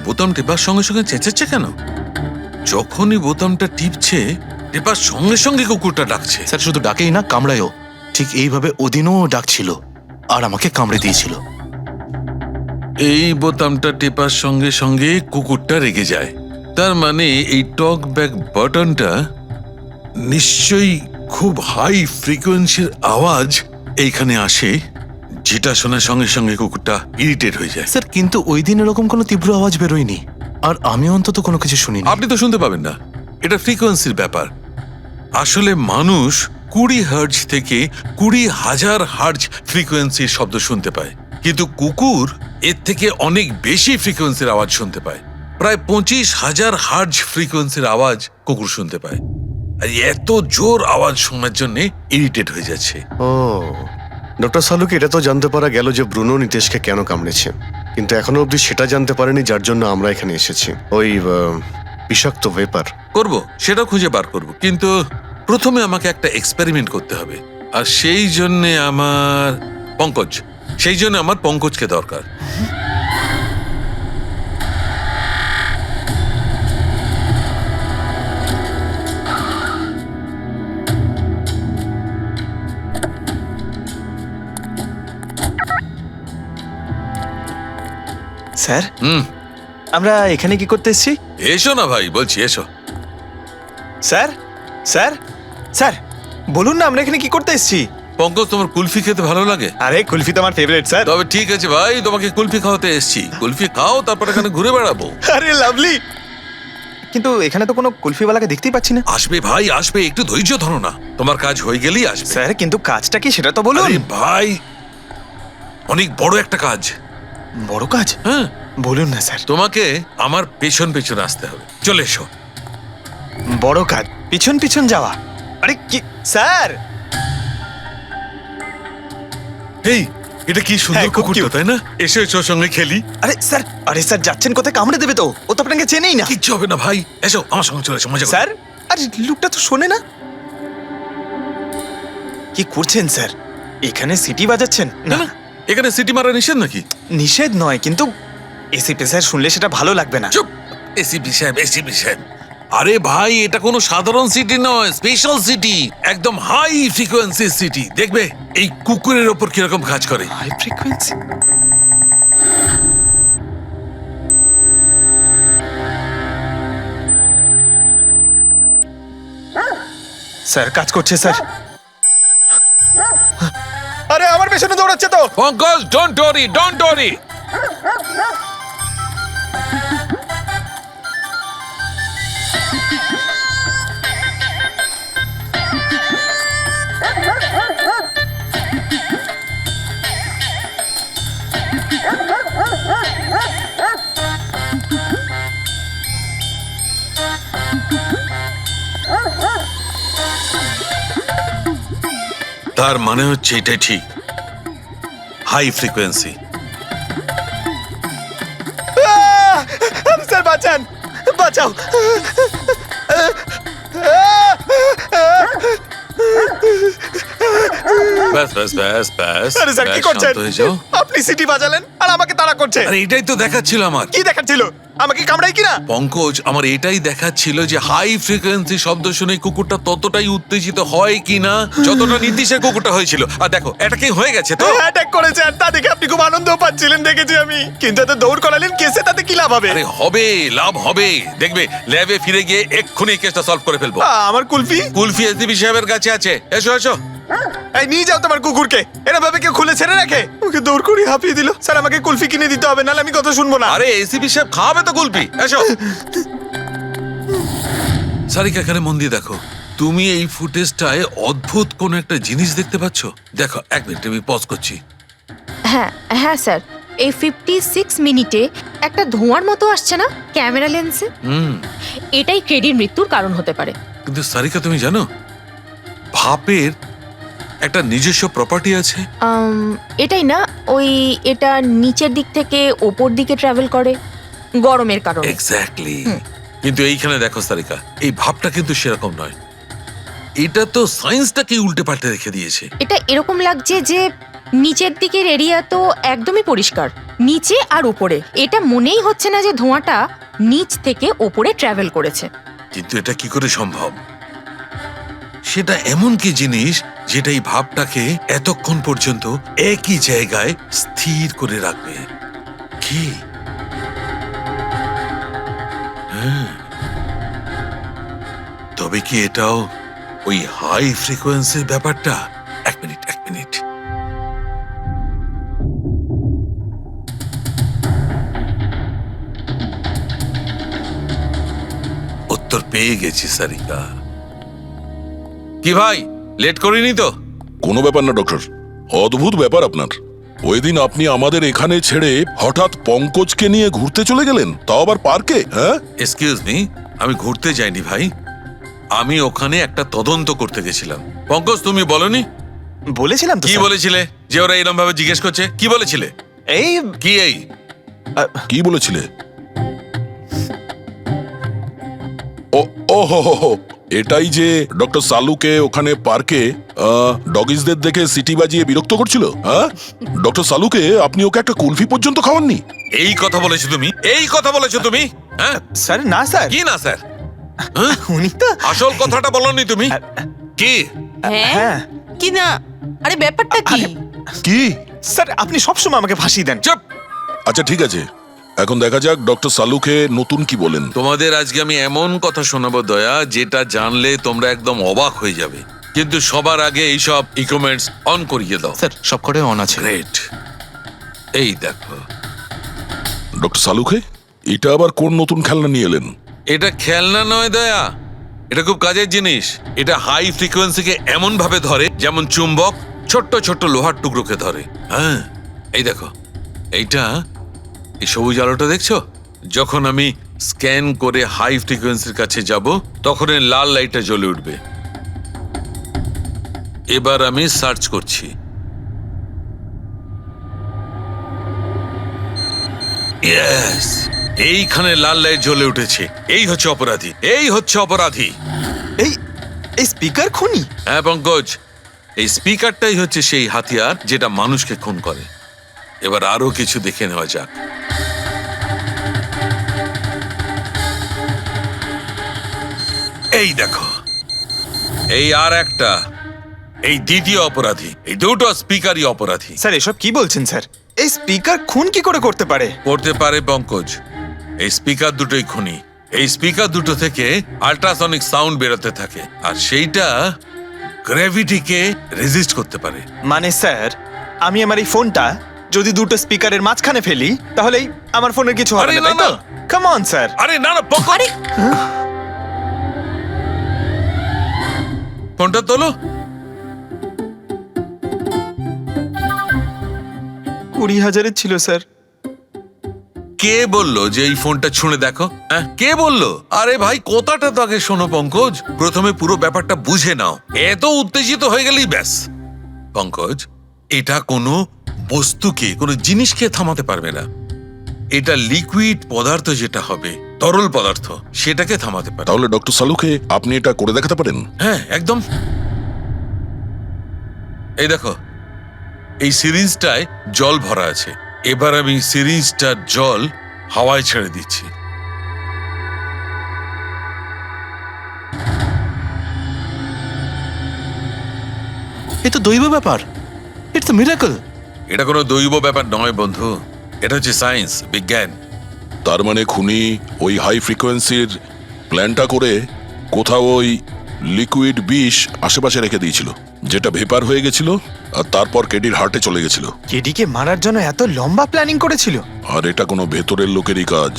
বোতাম টেপার সঙ্গে সঙ্গে চেঁচাচ্ছে কেন? যখনই বোতামটা টিপছে টেপার সঙ্গে সঙ্গে কুকুরটা ডাকছে। স্যার শুধু ডাকেই না, কামড়ায়ও। ঠিক এইভাবে ওদিনও ডাকছিল আর আমাকে কামড়ে দিয়েছিল। এই বোতামটা টেপার সঙ্গে সঙ্গে কুকুরটা রেগে যায়। তার মানে এই টক ব্যাক বাটনটা নিশ্চয়ই খুব হাই ফ্রিকোয়েন্সির আওয়াজ এইখানে আসে, যেটা শোনার সঙ্গে সঙ্গে কুকুরটা ইরিটেট হয়ে যায়। স্যার কিন্তু ওই দিন এরকম কোনো তীব্র আওয়াজ বেরোয়নি, আর আমি অন্তত কোনো কিছু শুনিনি। আপনি তো শুনতে পাবেন না, এটা ফ্রিকোয়েন্সির ব্যাপার। আসলে মানুষ 20 হার্জ থেকে 20,000 হার্জ ফ্রিকোয়েন্সির শব্দ শুনতে পায়, কিন্তু কুকুর এর থেকে অনেক বেশি ফ্রিকোয়েন্সির আওয়াজ শুনতে পায়। প্রায় 25,000 হার্জ ফ্রিকোয়েন্সির আওয়াজ কুকুর শুনতে পায়। আর এত জোর আওয়াজ শোনার জন্য ইরিটেট হয়ে যাচ্ছে। ও ডক্টর সালুকে এটা তো জানতে পারা গেল যে ব্রুনো নিতেশকে কেন কামড়েছে, কিন্তু এখনো অবধি সেটা জানতে পারেনি যার জন্য আমরা এখানে এসেছি। ওই বিষাক্ত ভেপার করব, সেটা খুঁজে বার করব, কিন্তু প্রথমে আমাকে একটা এক্সপেরিমেন্ট করতে হবে। আর সেই জন্য আমার পঙ্কজকে দরকার। স্যার হুম, আমরা এখানে কি করতে এসেছি? এসো না ভাই, বলছি এসো। স্যার স্যার স্যার বলুন না আমরা এখানে কি করতে এসেছি? পঙ্কজ, তোমার কুলফি খেতে ভালো লাগে? আরে কুলফি তো আমার ফেভারিট স্যার। তবে ঠিক আছে ভাই, তোমাকে কুলফি খাওয়াতে এসেছি। কুলফি খাও, তারপর এখানে ঘুরে বেড়াবো। আরে লাভলি, কিন্তু এখানে তো কোনো কুলফিওয়ালাকে দেখতেই পাচ্ছি না। আসবে ভাই, আসবে, একটু ধৈর্য ধরো না, তোমার কাজ হয়ে গেলেই আসবে। স্যার কিন্তু কাজটা কি সেটা তো বলুন। আরে ভাই, অনেক বড় একটা কাজ। বড় কাজ? হ্যাঁ, বলুন না স্যার। তোমাকে আমার পেছন পেছন আসতে হবে। চলে এসো। বড় কাজ, পিছন পিছন যাওয়া? আরে কি স্যার! এই, এটা কি সুন্দর হ্যাঁ, খুব কুকুরটা, cute। তাই না? এসো এসো, ওর সঙ্গে খেলি। আরে স্যার যাচ্ছেন কোথায়? কামড়ে দেবে তো, ও তো আপনাকে চেনেই না। কিচ্ছু হবে না ভাই, এসো আমার সঙ্গে, চলে এসো, মজা করি। স্যার আরে লোকটা তো শোনে না। কি করছেন স্যার? এখানে সিটি বাজাচ্ছেন? না না, এখানে সিটি মারা নিষেধ নাকি? নিষেধ নয়, কিন্তু এসি পেশার শুনলে সেটা ভালো লাগবে না। চুপ, এসি সাহেব। আরে ভাই, এটা কোনো সাধারণ সিটি নয়, স্পেশাল সিটি, একদম হাই ফ্রিকোয়েন্সি সিটি। দেখবে এই কুকুরের ওপর কিরকম কাজ করে। High frequency? স্যার কাজ করছে স্যার। আরে আমার পেছনে দৌড়াচ্ছে তো। Pankaj, don't worry. তার মানে হচ্ছে এটাই ঠিক, হাই ফ্রিকোয়েন্সি। স্যার বাঁচান, বাঁচাও। ব্যাস ব্যাস ব্যাস ব্যাস আরে স্যার কি ব্যাস, করছেন শান্ত হয়ে যাও। আপনি সিটি বাজালেন আর আমাকে তাড়া করছে আরে এটাই তো দেখাচ্ছিল আমার কি দেখাচ্ছিল আমাকে কামড়াই কিনা পঙ্কজ, আমার এটাই দেখাচ্ছিল যে হাই ফ্রিকোয়েন্সি শব্দ শুনে কুকুরটা ততটাই উত্তেজিত হয় কিনা যতটা নীতিশের কুকুরটা হয়েছিল। আর দেখো এটা কি হয়ে গেছে তো। অ্যাটাক করেছে আর তা দেখে আপনি খুব আনন্দ পাচ্ছিলেন দেখেছি আমি, কিন্তু এত দৌড় করালেন কেসে, তাতে কি লাভ হবে? আরে হবে, লাভ হবে, দেখবে ল্যাবে ফিরে গিয়ে এক্ষুনি কেসটা সলভ করে ফেলবো। আমার কুলফি কুলফি এসডিপি সাহেবের কাছে আছে, এসো এসো। এই নিয়ে যাও তোমার কুকুরকে, এরা ভাবে কেউ খুলে ছেড়ে রাখে? ওকে দৌড় করে হাঁপিয়ে দিল। স্যার আমাকে কুলফি কিনে দিতে হবে, নাহলে আমি কথা শুনবো না। আরে এসিপি সাহেব খাওয়াবে তো কুলফি, এসো। সারিকা এখানে মন দিয়ে দেখো, তুমি এই ফুটেজটায় অদ্ভুত কোন একটা জিনিস দেখতে পাচ্ছ? দেখো 1 মিনিট আমি পজ করছি। হ্যাঁ হ্যাঁ স্যার, এই 56 মিনিটে একটা ধোঁয়ার মতো আসছে না ক্যামেরা লেন্সে? এটাই কেডির মৃত্যুর কারণ হতে পারে। কিন্তু সারিকা তুমি জানো ভাপের একটা নিজস্ব প্রপার্টি আছে? এটাই না, ওই এটা নিচের দিক থেকে ওপর দিকে ট্রাভেল করে গরমের কারণে। এক্স্যাক্টলি। কিন্তু এইখানে দেখো সারিকা, এই ভাবটা কিন্তু সেরকম নয়, এটা তো সায়েন্সটাকে উল্টে পাল্টে রেখে দিয়েছে। এটা এরকম লাগছে যে নিচের দিকের এরিয়া তো একদমই পরিষ্কার, নিচে আর উপরে এটা মনেই হচ্ছে না যে ধোঁয়াটা নিচ থেকে ওপরে ট্রাভেল করেছে। কিন্তু এটা কি করে সম্ভব? সেটা এমন কি জিনিস যেটা এই ভাবটাকে এতক্ষণ পর্যন্ত একই জায়গায় স্থির করে রাখবে? কি? হ্যাঁ, তবে কি এটাও ওই হাই ফ্রিকোয়েন্সির ব্যাপারটা? 1 মিনিট 1 মিনিট। উত্তর পেয়ে গেছি সারিকা। কি ভাই, লেট করিনি তো? কোনো ব্যাপার না ডক্টর, অদ্ভুত ব্যাপার আপনার। ওই দিন আপনি আমাদের এখানে ছেড়ে হঠাৎ পঙ্কজকে নিয়ে ঘুরতে চলে গেলেন, তাও আবার পার্কে। হ্যাঁ, এক্সকিউজ মি, আমি ঘুরতে যাইনি ভাই, আমি ওখানে একটা তদন্ত করতে গেছিলাম। পঙ্কজ তুমি বলনি? বলেছিলাম তো কি স্যার। বলেছিলে যে ওরা এরকম ভাবে জিজ্ঞেস করছে? কি বলেছিলে? এই কি এই? কি বলেছিলে? ও ও হো হো হো, এটাই যে ডক্টর সালুকে ওখানে পার্কে ডগিসদের দেখে সিটি বাজিয়ে বিরক্ত করছিল। হ্যাঁ, ডক্টর সালুকে আপনি ওকে একটা কুলফি পর্যন্ত খাওয়াননি? এই কথা বলেছো তুমি? এই কথা বলেছো তুমি? হ্যাঁ স্যার না স্যার, কি না স্যার? উনি তো আসল কথাটা বলনি তুমি? কি? হ্যাঁ কি না? আরে ব্যাপারটা কি? কি? স্যার আপনি সবসময় আমাকে ফাঁসিয়ে দেন। চুপ। আচ্ছা ঠিক আছে, এখন দেখা যাক ডক্টর সালুকে নতুন কি বলেন। তোমাদের আজকে আমি এমন কথা শোনাবো দয়া, যেটা জানলে তোমরা একদম অবাক হয়ে যাবে। কিন্তু সবার আগে এইসব ইকুইপমেন্টস অন করিয়ে দাও। স্যার সব কটাই অন আছে। গ্রেট। এই দেখো, ডক্টর সালুকে এটা আবার কোন নতুন খেলনা নিয়ে এলেন? এটা খেলনা নয় দয়া, এটা খুব কাজের জিনিস। এটা হাই ফ্রিকোয়েন্সিকে এমন ভাবে ধরে যেমন চুম্বক ছোট্ট ছোট্ট লোহার টুকরোকে ধরে। হ্যাঁ, এই দেখো, এইটা, এই সবুজ আলোটা দেখছো? যখন আমি স্ক্যান করে হাই ফ্রিকোয়েন্সির কাছে যাব তখন এই লাল লাইটটা জ্বলে উঠবে। এবার আমি সার্চ করছি। ইয়েস, এইখানে লাল লাইট জ্বলে উঠেছে। এই হচ্ছে অপরাধী, এই হচ্ছে অপরাধী। এই এই স্পিকার খুনি? হ্যাঁ পঙ্কজ, এই স্পিকারটাই হচ্ছে সেই হাতিয়ার যেটা মানুষকে খুন করে। এবার আরো কিছু দেখে নেওয়া যাক। এই দেখো, এই আর একটা, এই দ্বিতীয় অপরাধী। এই দুটো স্পিকারই অপরাধী। স্যার এসব কি বলছেন স্যার? এই স্পিকার খুন কি করে করতে পারে? করতে পারে পঙ্কজ, এই স্পিকার দুটোই খুনি। এই স্পিকার দুটো থেকে আল্ট্রাসনিক সাউন্ড বেরোতে থাকে, আর সেইটা গ্র্যাভিটিকে রেজিস্ট করতে পারে। মানে স্যার, আমি আমার এই ফোনটা যদি দুটো স্পিকারের মাঝখানে ফেলি তাহলেই আমার ফোনের কিছু হবে আরে না, না, তাই তো? না। Come on sir. আরে না না পঙ্কজ, ফোনটা তোলো। 20,000 ছিল স্যার। কে বললো যে এই ফোনটা ছুঁড়ে দেখো? হ্যাঁ, কে বললো? আরে ভাই কথাটা তো আগে শোনো পঙ্কজ, প্রথমে পুরো ব্যাপারটা বুঝে নাও। এত উত্তেজিত হয়ে গেলেই ব্যাস। পঙ্কজ, এটা কোনো বস্তুকে, কোনো জিনিসকে থামাতে পারবে না। এটা লিকুইড পদার্থ, যেটা হবে তরল পদার্থ, সেটাকে থামাতে পারে। তাহলে ডক্টর সালুকে আপনি এটা করে দেখাতে পারেন? হ্যাঁ একদম। এই দেখো, এই সিরিঞ্জটায় জল ভরা আছে। এবার আমি সিরিঞ্জটার জল হাওয়ায় ছেড়ে দিচ্ছি। এ তো দৈব ব্যাপার, ইটস আ মিরাকল। এটা কোনো দৈব ব্যাপার নয় বন্ধু, এটা হচ্ছে সায়েন্স, বিজ্ঞান। তার মানে খুনি ওই হাই ফ্রিকোয়েন্সির প্ল্যানটা করে কোথাও ওই লিকুইড বিষ আশেপাশে রেখে দিয়েছিল, যেটা ভেপার হয়ে গেছিল আর তারপর কেডির হার্টে চলে গেছিল। কেডিকে মারার জন্য এত লম্বা প্ল্যানিং করেছিল? আর এটা কোনো ভেতরের লোকেরই কাজ,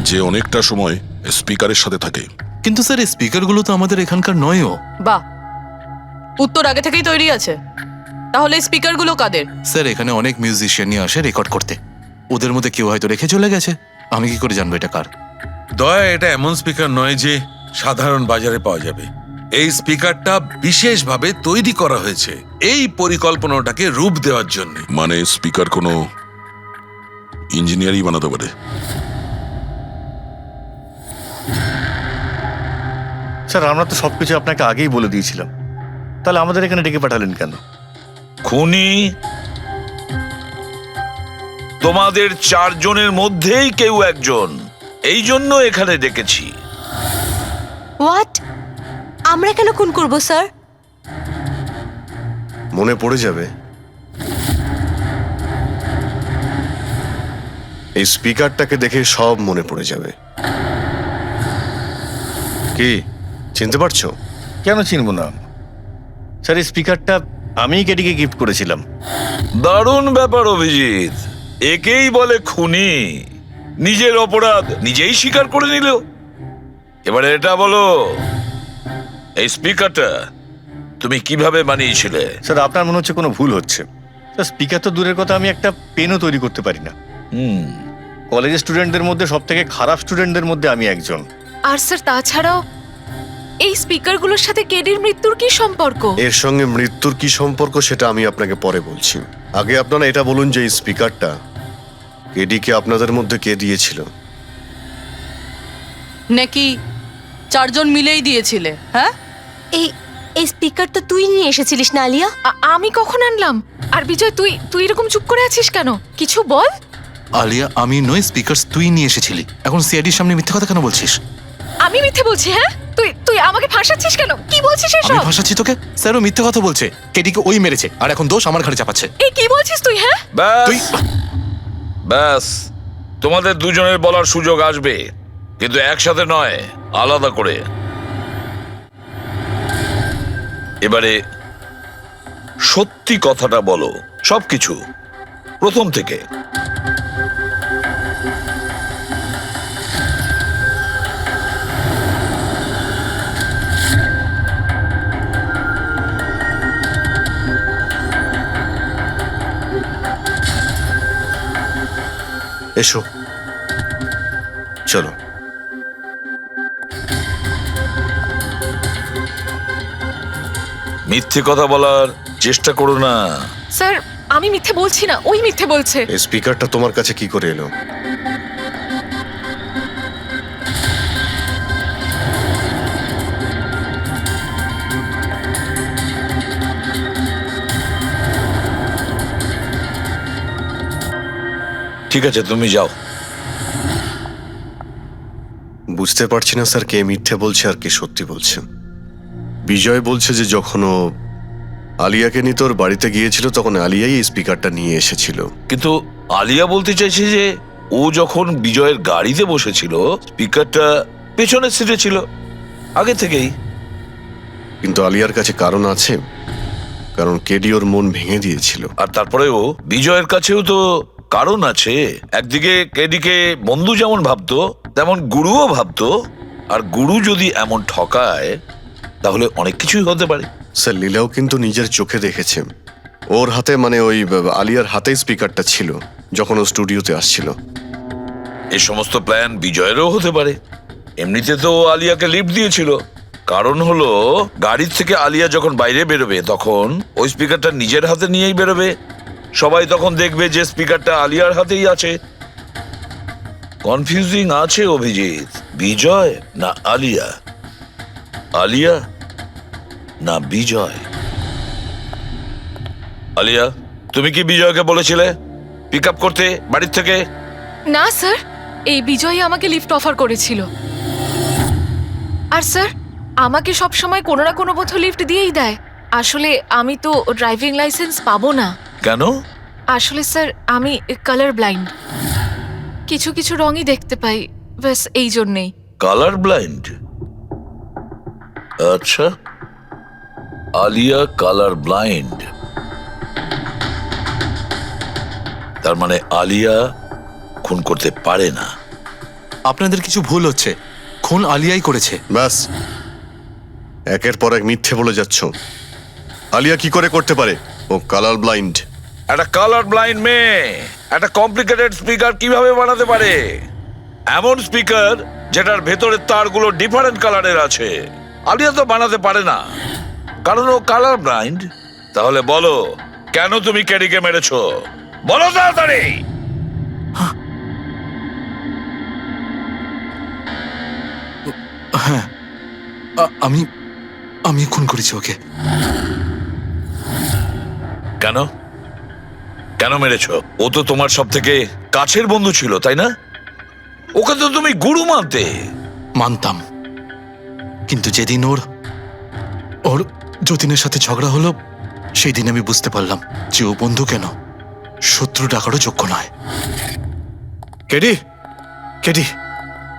যে অনেকটা সময় স্পিকারের সাথে থাকে। কিন্তু স্যার এই স্পিকারগুলো তো আমাদের এখানকার নয়ও। বাহ, উত্তর আগে থেকেই তৈরি আছে। তাহলে স্পিকারগুলো কাদের? স্যার এখানে অনেক মিউজিশিয়ানই আসে রেকর্ড করতে, ওদের মধ্যে কেউ হয়তো রেখে চলে গেছে। আমি কি করে জানবো এটা কার? দয়া, এটা এমন স্পিকার নয় যে সাধারণ বাজারে পাওয়া যাবে। এই স্পিকারটা বিশেষভাবে তৈরি করা হয়েছে এই পরিকল্পনাটাকে রূপ দেওয়ার জন্য। মানে স্পিকার কোনো ইঞ্জিনিয়ারই বানাতে পারে। স্যার আমরা তো সবকিছু আপনাকে আগেই বলে দিয়েছিলাম, তাহলে আমাদের এখানে ডেকে পাঠালেন কেন? খুনি তোমাদের 4 জনের মধ্যেই কেউ একজন, এই জন্য এখানে ডেকেছি। হোয়াট? আমরা কেন খুন করব স্যার? মনে পড়ে যাবে, এই স্পিকারটাকে দেখে সব মনে পড়ে যাবে। কি চিনতে পারছো? কেন চিনব না স্যার, এই স্পিকারটা আমিই কেডিকে গিফট করেছিলাম। দারুণ ব্যাপার অভিজিৎ, একেই বলে খুনি। নিজের অপরাধ নিজেই স্বীকার করে নিল। এবারে এটা বলো, এই স্পিকারটা তুমি কিভাবে বানিয়েছিলে? স্যার আপনার মনে হচ্ছে কোনো ভুল হচ্ছে। স্যার স্পিকার তো দূরের কথা, আমি একটা পেনও তৈরি করতে পারি না। কলেজের স্টুডেন্টদের মধ্যে সব থেকে খারাপ স্টুডেন্টদের মধ্যে আমি একজন। আর স্যার তাছাড়াও এই স্পিকারগুলোর সাথে কেডির মৃত্যুর কি সম্পর্ক? এর সঙ্গে মৃত্যুর কি সম্পর্ক সেটা আমি আপনাকে পরে বলছি। আগে আপনারা এটা বলুন যে এই স্পিকারটা কেডিকে আপনাদের মধ্যে কে দিয়েছিল? নাকি 4 জন মিলেই দিয়েছিলে? হ্যাঁ, এই এই স্পিকার তো তুই নিয়ে এসেছিলিস না আলিয়া? আমি কখন আনলাম? আর বিজয়, তুই এরকম চুপ করে আছিস কেন? কিছু বল। আলিয়া, আমি নয়, স্পিকার তুই নিয়ে এসেছিলি। এখন সিআইডির সামনে মিথ্যে কথা কেন বলছিস? আমি মিথ্যে বলছি? হ্যাঁ, তুই আমাকে ফাঁসাচ্ছিস কেন? কি বলছিস আমি এসব? ফাঁসাচ্ছি তোকে? স্যারও মিথ্যে কথা বলছে, কেডিকে ওই মেরেছে আর এখন দোষ আমার ঘাড়ে চাপাচ্ছে। এই কি বলছিস তুই? হ্যাঁ, তুই ব্যাস, তোমাদের দুজনের বলার সুযোগ আসবে, কিন্তু একসাথে নয়, আলাদা করে। এবারে সত্যি কথাটা বলো, সবকিছু প্রথম থেকে। এসো, চলো। মিথ্যে কথা বলার চেষ্টা করো না। স্যার আমি মিথ্যে বলছি না, ওই মিথ্যে বলছে। এই স্পিকারটা তোমার কাছে কি করে এলো? ঠিক আছে, তুমি যাও। বুঝতে পারছি না স্যার, কে মিথ্যে বলছে আর কে সত্যি বলছে। বিজয় বলছে যে যখন ও আলিয়াকে নিয়ে তোর বাড়িতে গিয়েছিল তখন আলিয়াই এই স্পিকারটা নিয়ে এসেছিল। কিন্তু আলিয়া বলতে চাইছে যে ও যখন বিজয়ের গাড়িতে বসেছিল স্পিকারটা পেছনের সিটে ছিল আগে থেকেই। কিন্তু আলিয়ার কাছে কারণ আছে, কারণ কেডি ওর মন ভেঙে দিয়েছিল। আর তারপরেও বিজয়ের কাছেও তো কারণ আছে। একদিকে কেডিকে বন্ধু যেমন ভাবতো তেমন গুরুও ভাবতো, আর গুরু যদি এমন ঠকায় তাহলে অনেক কিছুই হতে পারে। স্যার লীলাও কিন্তু নিজের চোখে দেখেছে, ওর হাতে মানে ওই আলিয়ার হাতেই স্পিকারটা ছিল যখন ও স্টুডিওতে আসছিল। এই সমস্ত প্ল্যান বিজয়েরও হতে পারে। এমনিতে তো ও আলিয়াকে লিফট দিয়েছিল, কারণ হলো গাড়ির থেকে আলিয়া যখন বাইরে বেরোবে তখন ওই স্পিকারটা নিজের হাতে নিয়েই বেরোবে। সবাই তখন দেখবে যে স্পিকারটা আলিয়ার হাতেই আছে। কনফিউজিং আছে অভিজিৎ, বিজয় না আলিয়া, আলিয়া না বিজয়। আলিয়া, তুমি কি বিজয়কে বলেছিলে পিক আপ করতে বাড়ির থেকে? না স্যার, এই বিজয়ই আমাকে লিফট অফার করেছিল। আর স্যার, আমাকে সব সময় কোনো না কোনো বোধ লিফট দিয়েই দেয়। আসলে আমি তো ড্রাইভিং লাইসেন্স পাবো না। কেন? আসলে স্যার, আমি কালার ব্লাইন্ড, কিছু কিছু রঙই দেখতে পাই, ব্যাস এই জন্যেই। Colour blind? আচ্ছা, আলিয়া কালার ব্লাইন্ড। তার মানে আলিয়া খুন করতে পারে না। আপনাদের কিছু ভুল হচ্ছে, খুন আলিয়াই করেছে। ব্যাস, একের পর এক মিথ্যে বলে যাচ্ছ। আলিয়া কি করে করতে পারে? ও কালার ব্লাইন্ড। একটা কালার ব্লাইন্ড মেয়ে একটা কমপ্লিকেটেড স্পিকার কিভাবে বানাতে পারে? এমন স্পিকার যেটার ভেতরের তারগুলো ডিফারেন্ট কালারের আছে। আলিয়া তো বানাতে পারে না, কারণ ও কালার ব্লাইন্ড। তাহলে বলো, কেন তুমি ক্যারিকে মেরেছো? বলো তাড়াতাড়ি। হ্যাঁ, আমি আমি খুন করেছি ওকে। কেন কেন মেরেছো? ও তো তোমার সব থেকে কাছের বন্ধু ছিল, তাই না? ওকে তো তুমি গুরু মানতে। মানতাম, কিন্তু যেদিন ওর যতীনের সাথে ঝগড়া হলো, সেই দিন আমি বুঝতে পারলাম যে ও বন্ধু কেন, শত্রু ডাকারও যোগ্য নয়। কেডি, কেডি,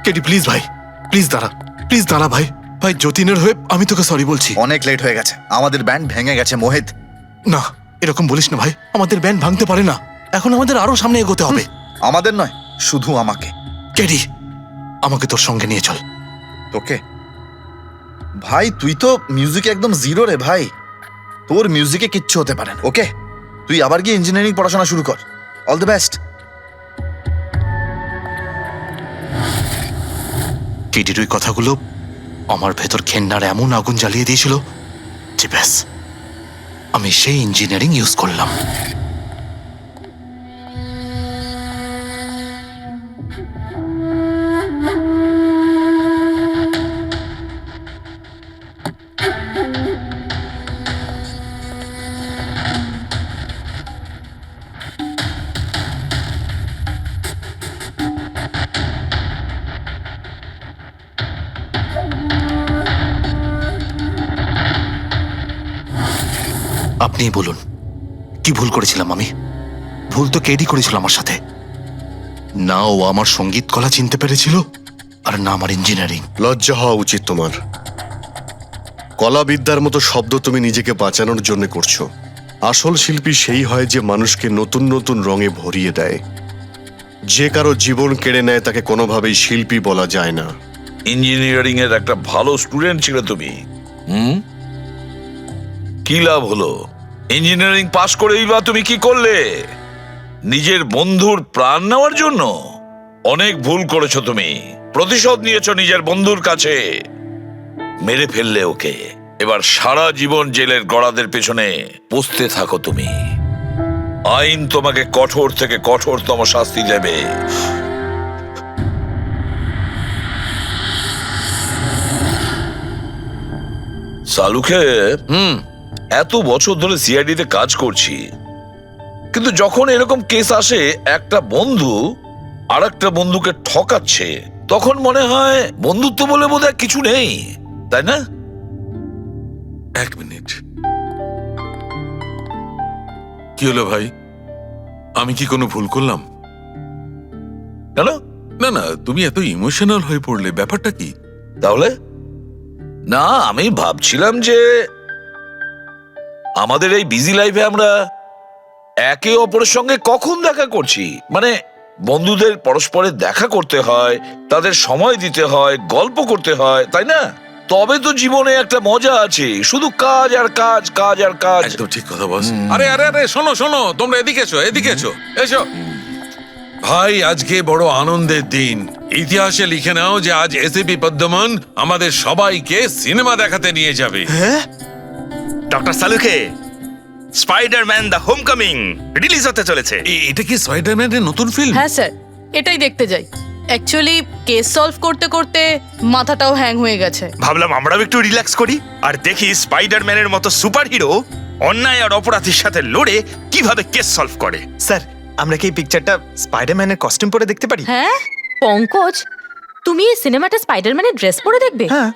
কেডি, প্লিজ ভাই, প্লিজ দাঁড়া ভাই। ভাই, যতীনের হয়ে আমি তোকে সরি বলছি। অনেক লেট হয়ে গেছে, আমাদের ব্যান্ড ভেঙে গেছে মোহিত। না, এরকম বলিস না ভাই, আমাদের ব্যান্ড ভাঙতে পারে না। এখন আমাদের আরো সামনে এগোতে হবে। আমাদের নয়, শুধু আমাকে। কেডি, আমাকে তোর সঙ্গে নিয়ে চল। তোকে? ভাই, তুই তো মিউজিকে একদম জিরো রে ভাই। তোর মিউজিকে কিচ্ছু হতে পারে না। ওকে, তুই আবার গিয়ে ইঞ্জিনিয়ারিং পড়াশোনা শুরু কর। All the best. কেডির ওই কথাগুলো আমার ভেতর ঘেন্নার এমন আগুন জ্বালিয়ে দিয়েছিল যে ব্যাস, আমি সেই ইঞ্জিনিয়ারিং ইউজ করলাম। আপনিই বলুন, কি ভুল করেছিলাম আমি? ভুল তো কেডি করেছিল আমার সাথে। না ও আমার সঙ্গীত কলা চিনতে পেরেছিল, আর না আমার ইঞ্জিনিয়ারিং। লজ্জা হওয়া উচিত তোমার। কলাবিদ্যার মতো শব্দ তুমি নিজেকে বাঁচানোর জন্য করছো। আসল শিল্পী সেই হয় যে মানুষকে নতুন নতুন রঙে ভরিয়ে দেয়। যে কারো জীবন কেড়ে নেয় তাকে কোনোভাবেই শিল্পী বলা যায় না। ইঞ্জিনিয়ারিং এর একটা ভালো স্টুডেন্ট ছিল তুমি। কি লাভ হলো? ইঞ্জিনিয়ারিং পাশ করেই বা তুমি কি করলে? নিজের বন্ধুর প্রাণ নেওয়ার জন্য? অনেক ভুল করেছো তুমি। প্রতিশোধ নিয়েছো নিজের বন্ধুর কাছে। মেরে ফেললে ওকে। এবার সারা জীবন জেলের গড়াদের পেছনে পৌঁছতে থাকো তুমি। আইন তোমাকে কঠোর থেকে কঠোরতম শাস্তি দেবে। সালুকে এত বছর ধরে সিআইডিতে কাজ করছি, কিন্তু যখন এরকম কেস আসে একটা বন্ধু আর একটা বন্ধুকে ঠকাচ্ছে, তখন মনে হয় বন্ধুত্ব বলে বোধহয় কিছু নেই, তাই না? এক মিনিট, কি হলো ভাই? আমি কি কোনো ভুল করলাম? কেন? না না, তুমি এত ইমোশনাল হয়ে পড়লে, ব্যাপারটা কি? তাহলে না, আমি ভাবছিলাম যে আমাদের এই বিজি লাইফে আমরা একে অপরের সঙ্গে কখন দেখা করছি। মানে বন্ধুদের পরস্পরের দেখা করতে হয়, তাদের সময় দিতে হয়, গল্প করতে হয়, তাই না? তবে তো জীবনে একটা মজা আছে। শুধু কাজ আর কাজ, কাজ আর কাজ। একদম ঠিক কথা বস। আরে আরে আরে, শোনো শোনো, তোমরা এদিকে এসো, এদিকে এসো, এসো। ভাই, আজকে বড় আনন্দের দিন। ইতিহাসে লিখে নাও যে আজ এসিপি পদ্মমন আমাদের সবাইকে সিনেমা দেখাতে নিয়ে যাবে। ডক্টর সালুকে, স্পাইডারম্যান দ্য হোমকামিং রিলিজ হতে চলেছে। এটা কি স্পাইডারম্যানের নতুন ফিল্ম? হ্যাঁ স্যার, এটাই দেখতে যাই। অ্যাকচুয়ালি কেস সলভ করতে করতে মাথাটাও হ্যাং হয়ে গেছে। ভাবলাম আমরাও একটু রিল্যাক্স করি আর দেখি স্পাইডারম্যানের মতো সুপারহিরো অন্যায় আর অপরাধীর সাথে লড়ে কিভাবে কেস সলভ করে। স্যার আমরা কি এই পিকচারটা স্পাইডারম্যানের কস্টিউম পরে দেখতে পারি? হ্যাঁ পঙ্কজ, তুমি এই সিনেমাটা স্পাইডারম্যানের ড্রেস পরে দেখবে? হ্যাঁ।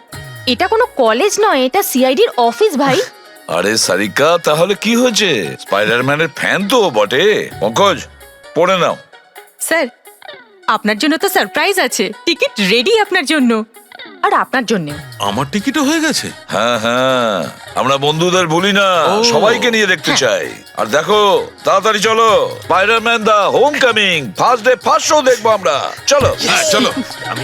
এটা কোনো কলেজ নয়, এটা সিআইডির অফিস ভাই। আরে সারিকা, তাহলে কি হয়েছে? স্পাইডারম্যানের ফ্যান তো ও বটে। পঙ্কজ, পড়ে নাও। স্যার আপনার জন্য তো সারপ্রাইজ আছে, টিকিট রেডি আপনার জন্য আর আপনার জন্য। আমার টিকিটও হয়ে গেছে। হ্যাঁ হ্যাঁ, আমরা বন্ধুদের ভুলি না, সবাইকে নিয়ে দেখতে চাই। আর দেখো, তাড়াতাড়ি চলো, Spiderman the homecoming first day first show দেখবো আমরা। চলো। চলো। আমি